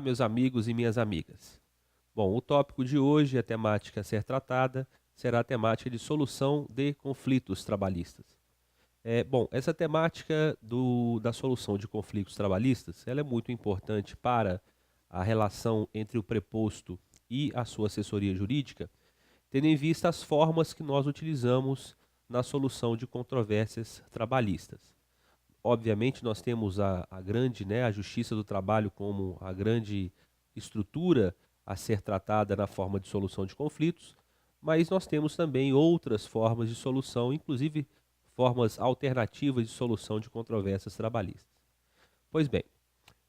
Olá, meus amigos e minhas amigas. Bom, o tópico de hoje, a temática a ser tratada, será a temática de solução de conflitos trabalhistas. Essa temática da solução de conflitos trabalhistas, ela é muito importante para a relação entre o preposto e a sua assessoria jurídica, tendo em vista as formas que nós utilizamos na solução de controvérsias trabalhistas. Obviamente, nós temos a Justiça do Trabalho como a grande estrutura a ser tratada na forma de solução de conflitos, mas nós temos também outras formas de solução, inclusive formas alternativas de solução de controvérsias trabalhistas. Pois bem,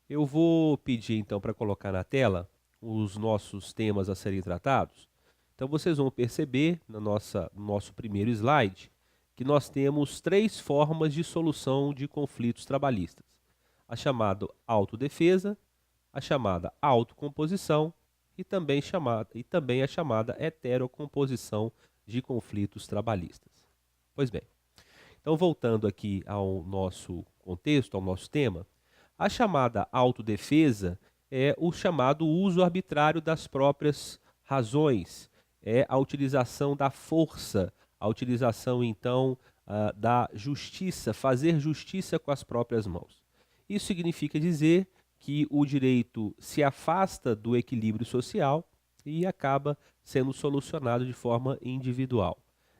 eu vou pedir então para colocar na tela os nossos temas a serem tratados. Então vocês vão perceber no nosso primeiro slide que nós temos três formas de solução de conflitos trabalhistas: a chamada autodefesa, a chamada autocomposição e também a chamada heterocomposição de conflitos trabalhistas. Pois bem, então voltando aqui ao nosso contexto, ao nosso tema, a chamada autodefesa é o chamado uso arbitrário das próprias razões, é a utilização da força, a utilização então da justiça, fazer justiça com as próprias mãos. Isso significa dizer que o direito se afasta do equilíbrio social e acaba sendo solucionado de forma individual.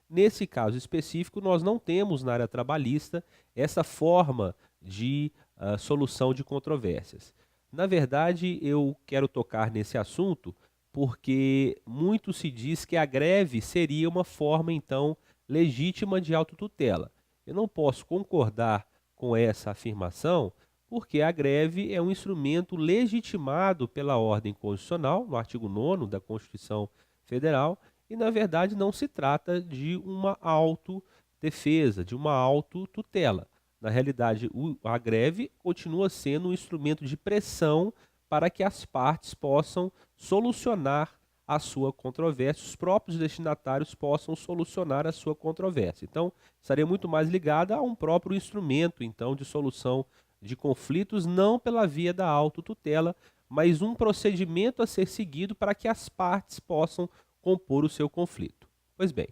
Nesse caso específico, nós não temos na área trabalhista essa forma de solução de controvérsias. Na verdade, eu quero tocar nesse assunto porque muito se diz que a greve seria uma forma, então, legítima de autotutela. Eu não posso concordar com essa afirmação, porque a greve é um instrumento legitimado pela ordem constitucional, no artigo 9º da Constituição Federal, e, na verdade, não se trata de uma autodefesa, de uma autotutela. Na realidade, a greve continua sendo um instrumento de pressão para que as partes possam solucionar a sua controvérsia, os próprios destinatários possam solucionar a sua controvérsia. Então, estaria muito mais ligada a um próprio instrumento, então, de solução de conflitos, não pela via da autotutela, mas um procedimento a ser seguido para que as partes possam compor o seu conflito. Pois bem,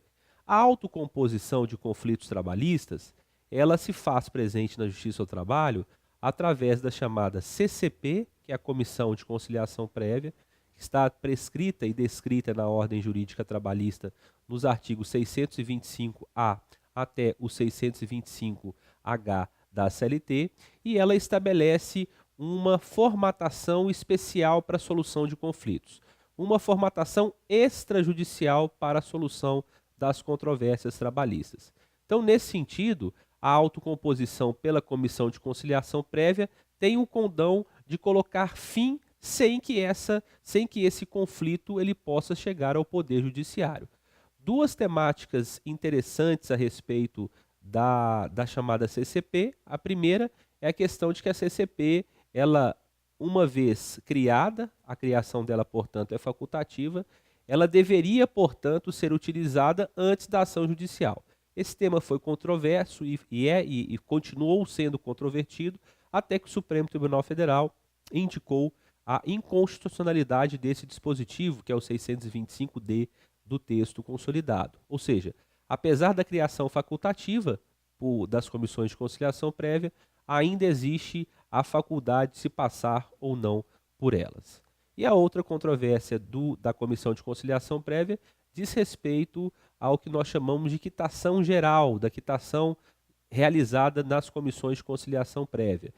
a autocomposição de conflitos trabalhistas, ela se faz presente na Justiça do Trabalho através da chamada CCP, que é a Comissão de Conciliação Prévia, que está prescrita e descrita na ordem jurídica trabalhista nos artigos 625-A até o 625-H da CLT, e ela estabelece uma formatação especial para a solução de conflitos, uma formatação extrajudicial para a solução das controvérsias trabalhistas. Então, nesse sentido, a autocomposição pela Comissão de Conciliação Prévia tem o condão de colocar fim sem que esse conflito ele possa chegar ao Poder Judiciário. Duas temáticas interessantes a respeito da chamada CCP. A primeira é a questão de que a CCP, ela, uma vez criada, a criação dela, portanto, é facultativa, ela deveria, portanto, ser utilizada antes da ação judicial. Esse tema foi controverso e continuou sendo controvertido até que o Supremo Tribunal Federal indicou a inconstitucionalidade desse dispositivo, que é o 625-D do texto consolidado. Ou seja, apesar da criação facultativa das comissões de conciliação prévia, ainda existe a faculdade de se passar ou não por elas. E a outra controvérsia da Comissão de Conciliação Prévia diz respeito ao que nós chamamos de quitação geral, da quitação realizada nas comissões de conciliação prévia.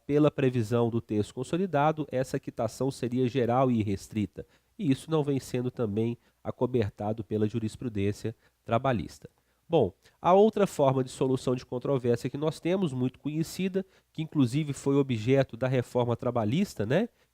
Pela previsão do texto consolidado, essa quitação seria geral e irrestrita, e isso não vem sendo também acobertado pela jurisprudência trabalhista. Bom, a outra forma de solução de controvérsia que nós temos, muito conhecida, que inclusive foi objeto da reforma trabalhista,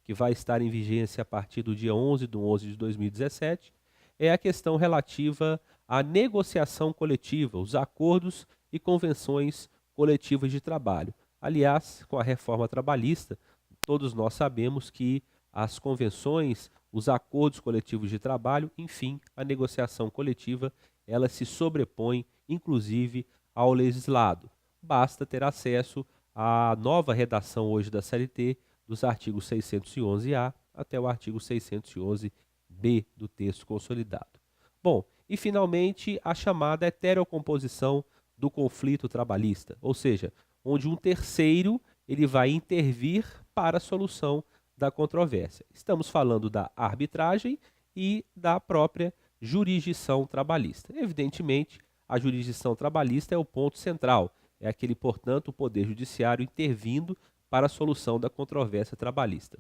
que vai estar em vigência a partir do dia 11/11 de 2017, é a questão relativa à negociação coletiva, os acordos e convenções coletivas de trabalho. Aliás, com a reforma trabalhista, todos nós sabemos que as convenções, os acordos coletivos de trabalho, enfim, a negociação coletiva, ela se sobrepõe, inclusive, ao legislado. Basta ter acesso à nova redação hoje da CLT, dos artigos 611-A até o artigo 611-B do texto consolidado. Bom, e finalmente a chamada heterocomposição do conflito trabalhista, ou seja, onde um terceiro ele vai intervir para a solução da controvérsia. Estamos falando da arbitragem e da própria jurisdição trabalhista. Evidentemente, a jurisdição trabalhista é o ponto central, é aquele, portanto, o Poder Judiciário intervindo para a solução da controvérsia trabalhista.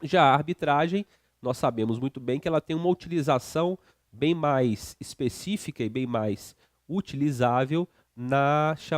Já a arbitragem, nós sabemos muito bem que ela tem uma utilização bem mais específica e bem mais utilizável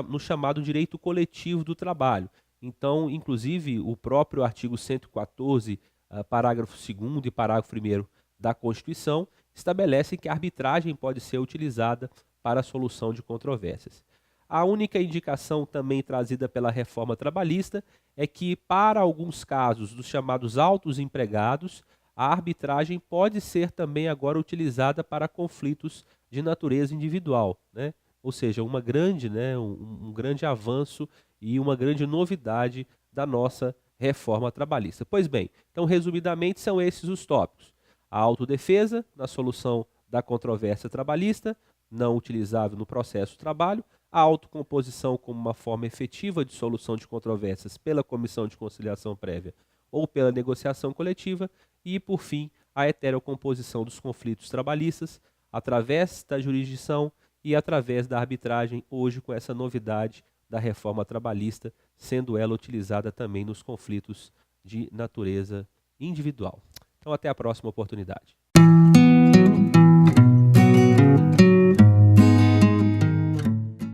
no chamado direito coletivo do trabalho. Então, inclusive, o próprio artigo 114, parágrafo 2º e parágrafo 1º da Constituição, estabelecem que a arbitragem pode ser utilizada para a solução de controvérsias. A única indicação também trazida pela reforma trabalhista é que, para alguns casos dos chamados autos empregados, a arbitragem pode ser também agora utilizada para conflitos de natureza individual, né? Ou seja, um grande avanço e uma grande novidade da nossa reforma trabalhista. Pois bem, então resumidamente são esses os tópicos. A autodefesa na solução da controvérsia trabalhista, não utilizável no processo de trabalho, a autocomposição como uma forma efetiva de solução de controvérsias pela comissão de conciliação prévia ou pela negociação coletiva e, por fim, a heterocomposição dos conflitos trabalhistas através da jurisdição e através da arbitragem, hoje com essa novidade da reforma trabalhista, sendo ela utilizada também nos conflitos de natureza individual. Então, até a próxima oportunidade.